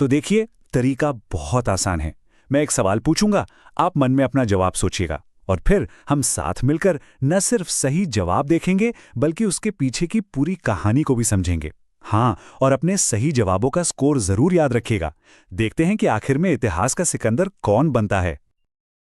तो देखिए, तरीका बहुत आसान है। मैं एक सवाल पूछूंगा, आप मन में अपना जवाब सोचिएगा और फिर हम साथ मिलकर न सिर्फ सही जवाब देखेंगे बल्कि उसके पीछे की पूरी कहानी को भी समझेंगे। हाँ, और अपने सही जवाबों का स्कोर जरूर याद रखिएगा। देखते हैं कि आखिर में इतिहास का सिकंदर कौन बनता है।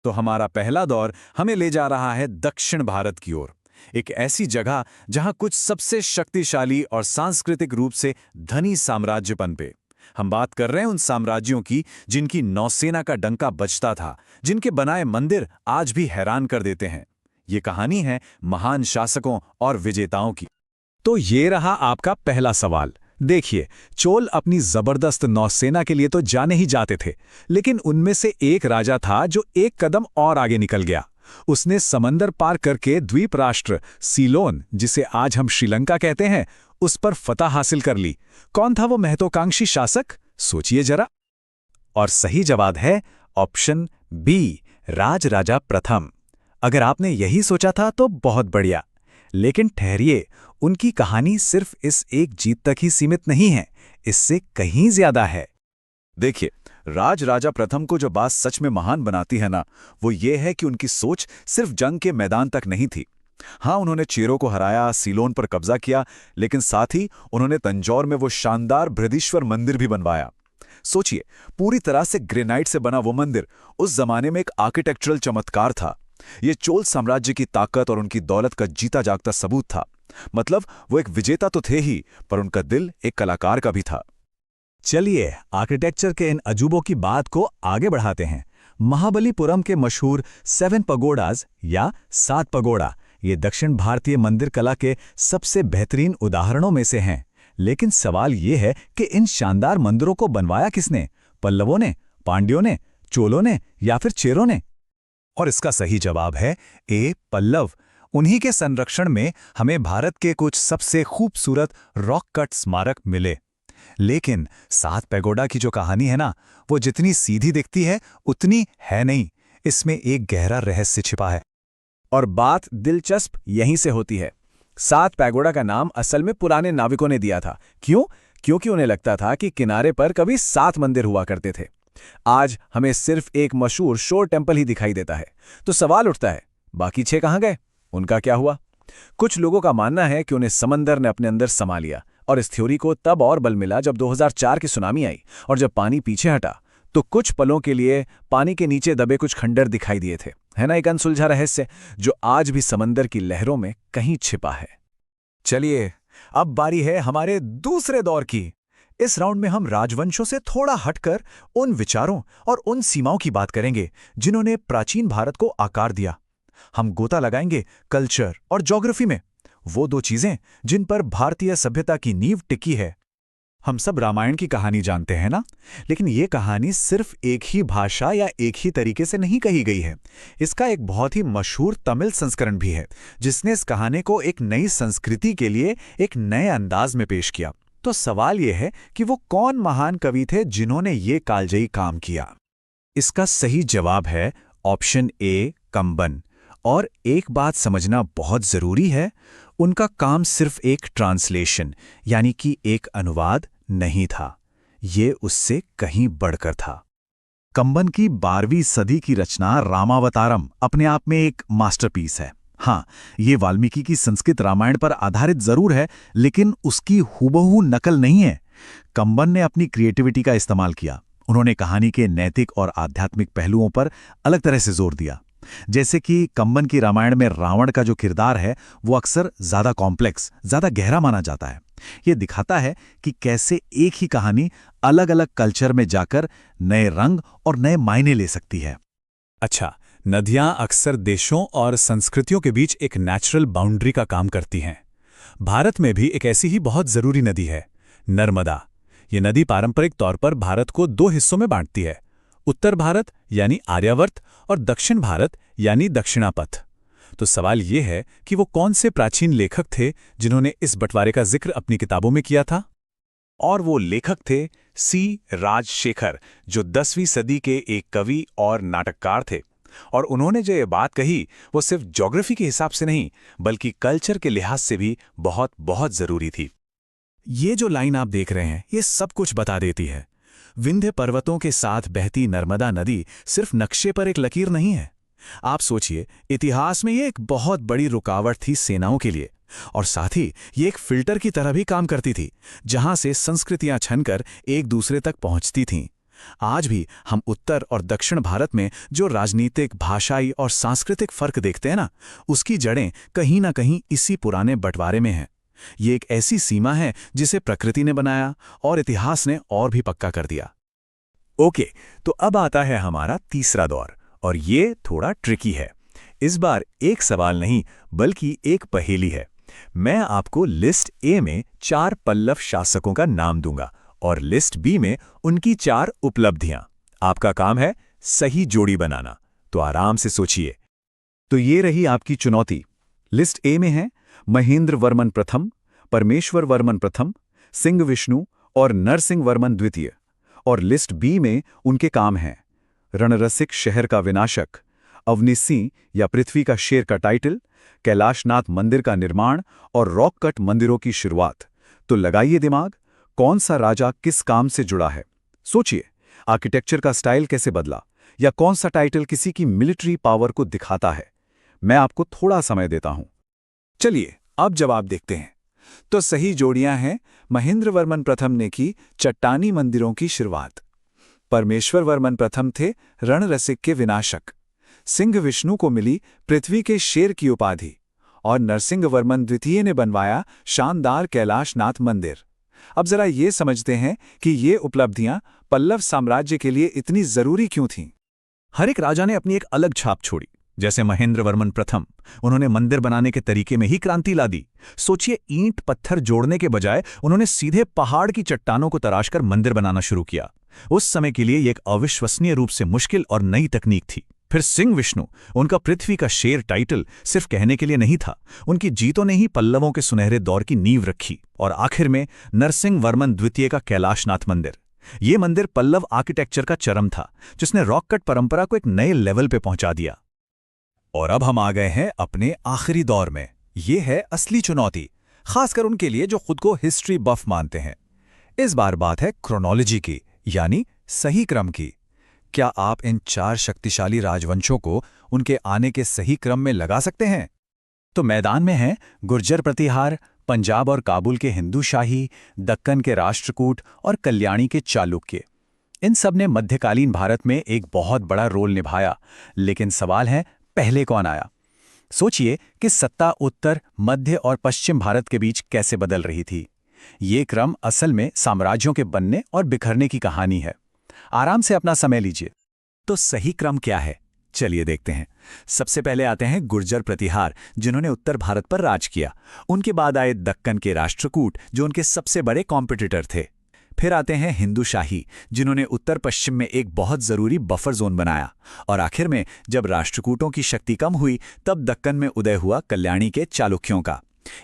तो हमारा पहला दौर हमें ले जा रहा है दक्षिण भारत की ओर, एक ऐसी जगह जहां कुछ सबसे शक्तिशाली और सांस्कृतिक रूप से धनी साम्राज्य पनपे। हम बात कर रहे हैं उन साम्राज्यों की जिनकी नौसेना का डंका बजता था, जिनके बनाए मंदिर आज भी हैरान कर देते हैं। ये कहानी है महान शासकों और विजेताओं की। तो ये रहा आपका पहला सवाल। देखिए, चोल अपनी जबरदस्त नौसेना के लिए तो जाने ही जाते थे, लेकिन उनमें से एक राजा था जो एक कदम और आगे निकल गया। उसने समंदर पार करके द्वीप राष्ट्र सीलोन, जिसे आज हम श्रीलंका कहते हैं, उस पर फतह हासिल कर ली। कौन था वो महत्वाकांक्षी शासक? सोचिए जरा। और सही जवाब है ऑप्शन बी, राजराजा प्रथम। अगर आपने यही सोचा था तो बहुत बढ़िया, लेकिन ठहरिए, उनकी कहानी सिर्फ इस एक जीत तक ही सीमित नहीं है, इससे कहीं ज्यादा है। देखिए, राजराजा प्रथम को जो बात सच में महान बनाती है ना, वो ये है कि उनकी सोच सिर्फ जंग के मैदान तक नहीं थी। हाँ, उन्होंने चेरों को हराया, सीलोन पर कब्जा किया, लेकिन साथ ही उन्होंने तंजौर में वो शानदार बृहदीश्वर मंदिर भी बनवाया। सोचिए, पूरी तरह से ग्रेनाइट से बना वो मंदिर उस जमाने में एक आर्किटेक्चरल चमत्कार था। ये चोल साम्राज्य की ताकत और उनकी दौलत का जीता जागता सबूत था। मतलब वो एक विजेता तो थे ही, पर उनका दिल एक कलाकार का भी था। चलिए, आर्किटेक्चर के इन अजूबों की बात को आगे बढ़ाते हैं। महाबलीपुरम के मशहूर 7 पगोडाज या 7 पगोड़ा, ये दक्षिण भारतीय मंदिर कला के सबसे बेहतरीन उदाहरणों में से हैं। लेकिन सवाल ये है कि इन शानदार मंदिरों को बनवाया किसने? पल्लवों ने, पांड्यों ने, चोलों ने या फिर चेरों ने? और इसका सही जवाब है ए, पल्लव। उन्हीं के संरक्षण में हमें भारत के कुछ सबसे खूबसूरत रॉक कट स्मारक मिले। लेकिन 7 पैगोडा की जो कहानी है ना, वो जितनी सीधी दिखती है उतनी है नहीं। इसमें एक गहरा रहस्य छिपा है। और बात दिलचस्प यहीं से होती है। 7 पैगोडा का नाम असल में पुराने नाविकों ने दिया था। क्यों? क्योंकि उन्हें लगता था कि किनारे पर कभी 7 मंदिर हुआ करते थे। आज हमें सिर्फ एक मशहूर शोर टेम्पल ही दिखाई देता है। तो सवाल उठता है, बाकी 6 कहाँ गए? उनका क्या हुआ? कुछ लोगों का मानना है कि उन्हें समंदर ने अपने अंदर समा लिया, और इस थ्योरी को तब और बल मिला जब 2004 की सुनामी आई और जब पानी पीछे हटा तो कुछ पलों के लिए पानी के नीचे दबे कुछ खंडर दिखाई दिए थे। है ना एक अनसुलझा रहस्य जो आज भी समंदर की लहरों में कहीं छिपा है। चलिए, अब बारी है हमारे दूसरे दौर की। इस राउंड में हम राजवंशों से थोड़ा हटकर उन विचारों और उन सीमाओं की बात करेंगे जिन्होंने प्राचीन भारत को आकार दिया। हम गोता लगाएंगे कल्चर और ज्योग्राफी में, वो 2 चीजें जिन पर भारतीय सभ्यता की नींव टिकी है। हम सब रामायण की कहानी जानते हैं ना, लेकिन ये कहानी सिर्फ एक ही भाषा या एक ही तरीके से नहीं कही गई है। इसका एक बहुत ही मशहूर तमिल संस्करण भी है जिसने इस कहानी को एक नई संस्कृति के लिए एक नए अंदाज में पेश किया। तो सवाल यह है कि वो कौन महान कवि थे जिन्होंने ये कालजयी काम किया? इसका सही जवाब है ऑप्शन ए, कंबन। और एक बात समझना बहुत जरूरी है, उनका काम सिर्फ एक ट्रांसलेशन यानी कि एक अनुवाद नहीं था, ये उससे कहीं बढ़कर था। कंबन की 12वीं सदी की रचना रामावतारम अपने आप में एक मास्टरपीस है। हाँ, ये वाल्मीकि की संस्कृत रामायण पर आधारित जरूर है, लेकिन उसकी हूबहू नकल नहीं है। कंबन ने अपनी क्रिएटिविटी का इस्तेमाल किया। उन्होंने कहानी के नैतिक और आध्यात्मिक पहलुओं पर अलग तरह से जोर दिया। जैसे कि कंबन की रामायण में रावण का जो किरदार है वो अक्सर ज्यादा कॉम्प्लेक्स, ज्यादा गहरा माना जाता है। ये दिखाता है कि कैसे एक ही कहानी अलग अलग कल्चर में जाकर नए रंग और नए मायने ले सकती है। अच्छा, नदियां अक्सर देशों और संस्कृतियों के बीच एक नेचुरल बाउंड्री का काम करती हैं। भारत में भी एक ऐसी ही बहुत जरूरी नदी है, नर्मदा। ये नदी पारंपरिक तौर पर भारत को 2 हिस्सों में बांटती है, उत्तर भारत यानी आर्यावर्त और दक्षिण भारत यानी दक्षिणापथ। तो सवाल ये है कि वो कौन से प्राचीन लेखक थे जिन्होंने इस बंटवारे का जिक्र अपनी किताबों में किया था? और वो लेखक थे सी राजशेखर, जो 10वीं सदी के एक कवि और नाटककार थे। और उन्होंने जो ये बात कही वो सिर्फ ज्योग्राफी के हिसाब से नहीं बल्कि कल्चर के लिहाज से भी बहुत बहुत जरूरी थी। ये जो लाइन आप देख रहे हैं ये सब कुछ बता देती है। विंध्य पर्वतों के साथ बहती नर्मदा नदी सिर्फ नक्शे पर एक लकीर नहीं है। आप सोचिए, इतिहास में ये एक बहुत बड़ी रुकावट थी सेनाओं के लिए, और साथ ही ये एक फिल्टर की तरह भी काम करती थी, जहां से संस्कृतियां छनकर एक दूसरे तक पहुंचती थीं। आज भी हम उत्तर और दक्षिण भारत में जो राजनीतिक, भाषाई और सांस्कृतिक फर्क देखते हैं ना, उसकी जड़ें कहीं ना कहीं इसी पुराने बंटवारे में हैं। ये एक ऐसी सीमा है जिसे प्रकृति ने बनाया और इतिहास ने और भी पक्का कर दिया। ओके, तो अब आता है हमारा तीसरा दौर, और ये थोड़ा ट्रिकी है। इस बार एक सवाल नहीं बल्कि एक पहेली है। मैं आपको लिस्ट ए में 4 पल्लव शासकों का नाम दूंगा और लिस्ट बी में उनकी 4 उपलब्धियां। आपका काम है सही जोड़ी बनाना, तो आराम से सोचिए। तो ये रही आपकी चुनौती। लिस्ट ए में है महेंद्र वर्मन प्रथम, परमेश्वर वर्मन प्रथम, सिंह विष्णु और नरसिंह वर्मन द्वितीय। और लिस्ट बी में उनके काम हैं रणरसिक शहर का विनाशक, अवनी सिंह या पृथ्वी का शेर का टाइटल, कैलाशनाथ मंदिर का निर्माण और रॉक कट मंदिरों की शुरुआत। तो लगाइए दिमाग, कौन सा राजा किस काम से जुड़ा है। सोचिए, आर्किटेक्चर का स्टाइल कैसे बदला, या कौन सा टाइटल किसी की मिलिट्री पावर को दिखाता है। मैं आपको थोड़ा समय देता हूं। चलिए अब जवाब देखते हैं। तो सही जोड़ियां हैं महेंद्र वर्मन प्रथम ने की चट्टानी मंदिरों की शुरुआत, परमेश्वर वर्मन प्रथम थे रणरसिक के विनाशक, सिंह विष्णु को मिली पृथ्वी के शेर की उपाधि, और नरसिंह वर्मन द्वितीय ने बनवाया शानदार कैलाशनाथ मंदिर। अब जरा ये समझते हैं कि ये उपलब्धियां पल्लव साम्राज्य के लिए इतनी जरूरी क्यों थीं। हर एक राजा ने अपनी एक अलग छाप छोड़ी। जैसे महेंद्र वर्मन प्रथम, उन्होंने मंदिर बनाने के तरीके में ही क्रांति ला दी। सोचिए, ईंट पत्थर जोड़ने के बजाय उन्होंने सीधे पहाड़ की चट्टानों को तराशकर मंदिर बनाना शुरू किया। उस समय के लिए ये एक अविश्वसनीय रूप से मुश्किल और नई तकनीक थी। फिर सिंह विष्णु, उनका पृथ्वी का शेर टाइटल सिर्फ कहने के लिए नहीं था, उनकी जीतों ने ही पल्लवों के सुनहरे दौर की नींव रखी। और आखिर में नरसिंह वर्मन द्वितीय का कैलाशनाथ मंदिर। ये मंदिर पल्लव आर्किटेक्चर का चरम था, जिसने रॉक कट परंपरा को एक नए लेवल पे पहुंचा दिया। और अब हम आ गए हैं अपने आखिरी दौर में। ये है असली चुनौती, खासकर उनके लिए जो खुद को हिस्ट्री बफ मानते हैं। इस बार बात है क्रोनोलॉजी की, यानी सही क्रम की। क्या आप इन 4 शक्तिशाली राजवंशों को उनके आने के सही क्रम में लगा सकते हैं? तो मैदान में हैं गुर्जर प्रतिहार, पंजाब और काबुल के हिंदू शाही, दक्कन के राष्ट्रकूट और कल्याणी के चालुक्य। इन सब ने मध्यकालीन भारत में एक बहुत बड़ा रोल निभाया। लेकिन सवाल है, पहले कौन आया? सोचिए कि सत्ता उत्तर, मध्य और पश्चिम भारत के बीच कैसे बदल रही थी। ये क्रम असल में साम्राज्यों के बनने और बिखरने की कहानी है। आराम से अपना समय लीजिए। तो सही क्रम क्या है, चलिए देखते हैं। सबसे पहले आते हैं गुर्जर प्रतिहार, जिन्होंने उत्तर भारत पर राज किया। उनके बाद आए दक्कन के राष्ट्रकूट, जो उनके सबसे बड़े कॉम्पिटिटर थे। फिर आते हैं हिंदू शाही, जिन्होंने उत्तर पश्चिम में एक बहुत जरूरी बफर जोन बनाया। और आखिर में जब राष्ट्रकूटों की शक्ति कम हुई, तब दक्कन में उदय हुआ कल्याणी के चालुक्यों का।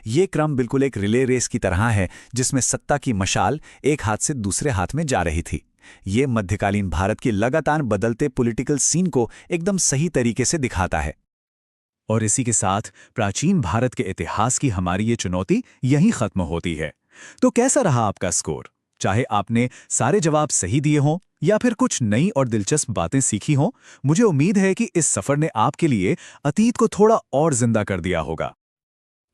ये क्रम बिल्कुल एक रिले रेस की तरह है, जिसमें सत्ता की मशाल एक हाथ से दूसरे हाथ में जा रही थी। ये मध्यकालीन भारत की लगातार बदलते पॉलिटिकल सीन को एकदम सही तरीके से दिखाता है। और इसी के साथ प्राचीन भारत के इतिहास की हमारी ये चुनौती यहीं खत्म होती है। तो कैसा रहा आपका स्कोर? चाहे आपने सारे जवाब सही दिए हों या फिर कुछ नई और दिलचस्प बातें सीखी हों, मुझे उम्मीद है कि इस सफर ने आपके लिए अतीत को थोड़ा और जिंदा कर दिया होगा।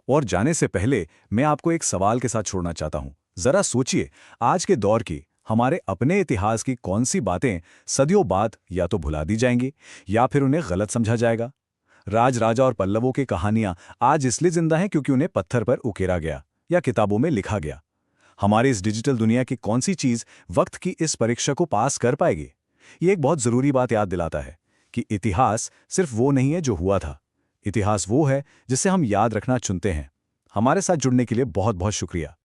और जाने से पहले मैं आपको एक सवाल के साथ छोड़ना चाहता हूं। जरा सोचिए, आज के दौर की हमारे अपने इतिहास की कौन सी बातें सदियों बाद या तो भुला दी जाएंगी या फिर उन्हें गलत समझा जाएगा। राज राजा और पल्लवों की कहानियां आज इसलिए जिंदा हैं क्योंकि उन्हें पत्थर पर उकेरा गया या किताबों में लिखा गया। हमारी इस डिजिटल दुनिया की कौन सी चीज वक्त की इस परीक्षा को पास कर पाएगी? ये एक बहुत जरूरी बात याद दिलाता है कि इतिहास सिर्फ वो नहीं है जो हुआ था। इतिहास वो है जिसे हम याद रखना चुनते हैं। हमारे साथ जुड़ने के लिए बहुत बहुत शुक्रिया।